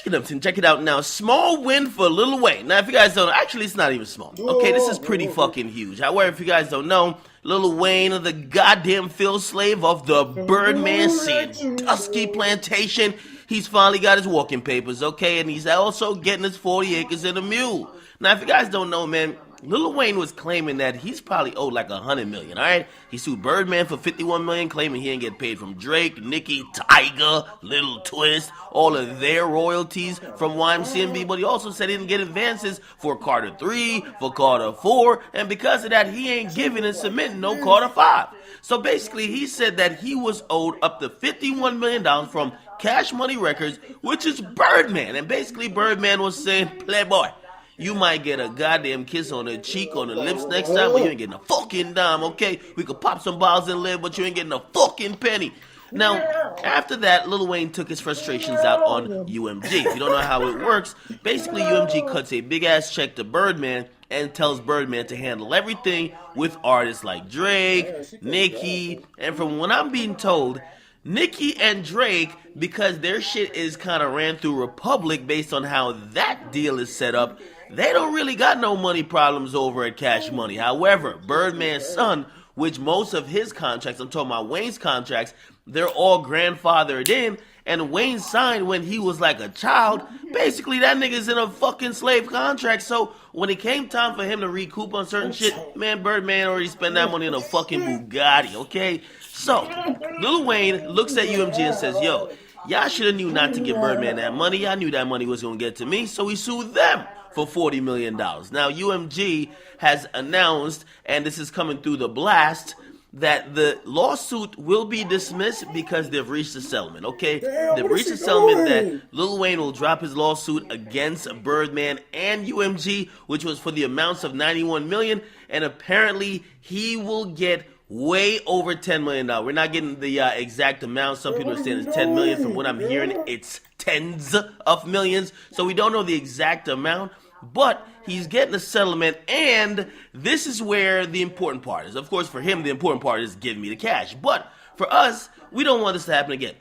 Check it out now. Small win for Lil Wayne. Now, if you guys don't know, actually, it's not even small. Okay, this is pretty fucking huge. However, if you guys don't know, Lil Wayne, the goddamn field slave of the Birdman Sandusky plantation, he's finally got his walking papers, okay? And he's also getting his 40 acres and a mule. Now, if you guys don't know, man, Lil Wayne was claiming that he's probably owed like $100 million, all right? He sued Birdman for $51 million, claiming he didn't get paid from Drake, Nicki, Tyga, Little Twist, all of their royalties from YMCMB, but he also said he didn't get advances for Carter 3, for Carter 4, and because of that, he ain't giving and submitting no Carter 5. So basically, he said that he was owed up to $51 million from Cash Money Records, which is Birdman, and basically Birdman was saying, Playboy, you might get a goddamn kiss on the cheek, on the lips next time, but you ain't getting a fucking dime, okay? We could pop some bottles and live, but you ain't getting a fucking penny. Now, after that, Lil Wayne took his frustrations out on UMG. If you don't know how it works, basically UMG cuts a big-ass check to Birdman and tells Birdman to handle everything with artists like Drake, Nicki, and from what I'm being told, Nicki and Drake, because their shit is kind of ran through Republic based on how that deal is set up, they don't really got no money problems over at Cash Money. However, Birdman's son, which most of his contracts, I'm talking about Wayne's contracts, they're all grandfathered in, and Wayne signed when he was like a child. Basically, that nigga's in a fucking slave contract, so when it came time for him to recoup on certain shit, man, Birdman already spent that money in a fucking Bugatti, okay? So, Lil Wayne looks at UMG and says, yo, y'all should have knew not to give Birdman that money. Y'all knew that money was going to get to me, so he sued them for $40 million. Now, UMG has announced, and this is coming through the blast, that the lawsuit will be dismissed because they've reached a settlement, okay? They've reached a settlement that Lil Wayne will drop his lawsuit against Birdman and UMG, which was for the amounts of $91 million, and apparently he will get way over $10 million. We're not getting the exact amount. Some people are saying it's $10 million. From what I'm hearing, it's tens of millions. So we don't know the exact amount, but he's getting a settlement, and this is where the important part is. Of course, for him, the important part is giving me the cash. But for us, we don't want this to happen again.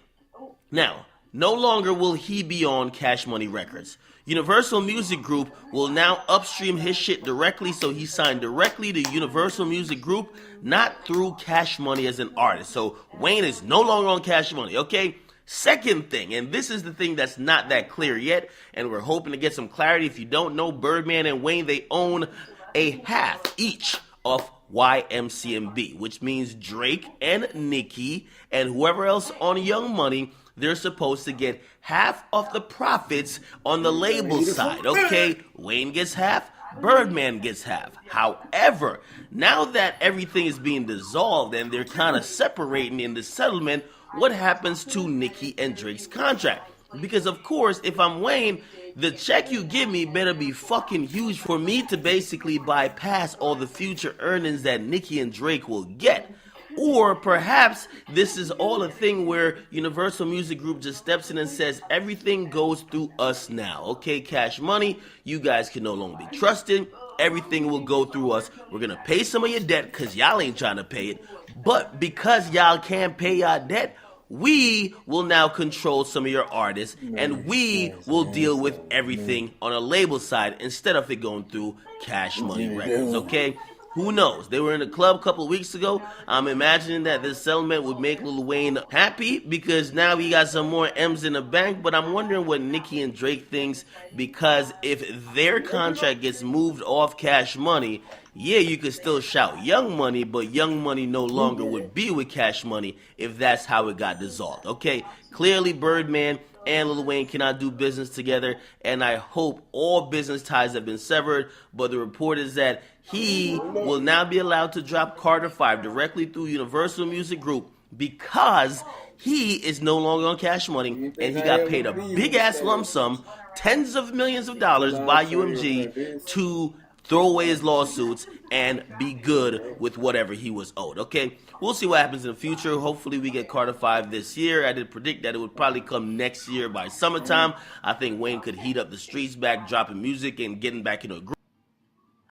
Now, no longer will he be on Cash Money Records. Universal Music Group will now upstream his shit directly, so he signed directly to Universal Music Group, not through Cash Money as an artist. So Wayne is no longer on Cash Money, okay? Second thing, and this is the thing that's not that clear yet, and we're hoping to get some clarity. If you don't know, Birdman and Wayne, they own a half each of YMCMB, which means Drake and Nicki and whoever else on Young Money, they're supposed to get half of the profits on the label side, okay? Wayne gets half, Birdman gets half. However, now that everything is being dissolved and they're kind of separating in the settlement, what happens to Nicki and Drake's contract? Because of course, if I'm Wayne, the check you give me better be fucking huge for me to basically bypass all the future earnings that Nicki and Drake will get. Or perhaps this is all a thing where Universal Music Group just steps in and says everything goes through us now. Okay, Cash Money, you guys can no longer be trusted. Everything will go through us. We're going to pay some of your debt because y'all ain't trying to pay it. But because y'all can't pay y'all debt, we will now control some of your artists, and we will deal with everything on a label side instead of it going through Cash Money Records, okay? Who knows? They were in a club a couple of weeks ago. I'm imagining that this settlement would make Lil Wayne happy because now he got some more M's in the bank, but I'm wondering what Nicki and Drake thinks, because if their contract gets moved off Cash Money, yeah, you could still shout Young Money, but Young Money no longer would be with Cash Money if that's how it got dissolved, okay? Clearly, Birdman and Lil Wayne cannot do business together, and I hope all business ties have been severed, but the report is that he will now be allowed to drop Carter 5 directly through Universal Music Group because he is no longer on Cash Money, and he got paid a big-ass lump sum, tens of millions of dollars by UMG to throw away his lawsuits and be good with whatever he was owed, okay? We'll see what happens in the future. Hopefully we get Carter 5 this year. I did predict that it would probably come next year by summertime. I think Wayne could heat up the streets back, dropping music and getting back into a group.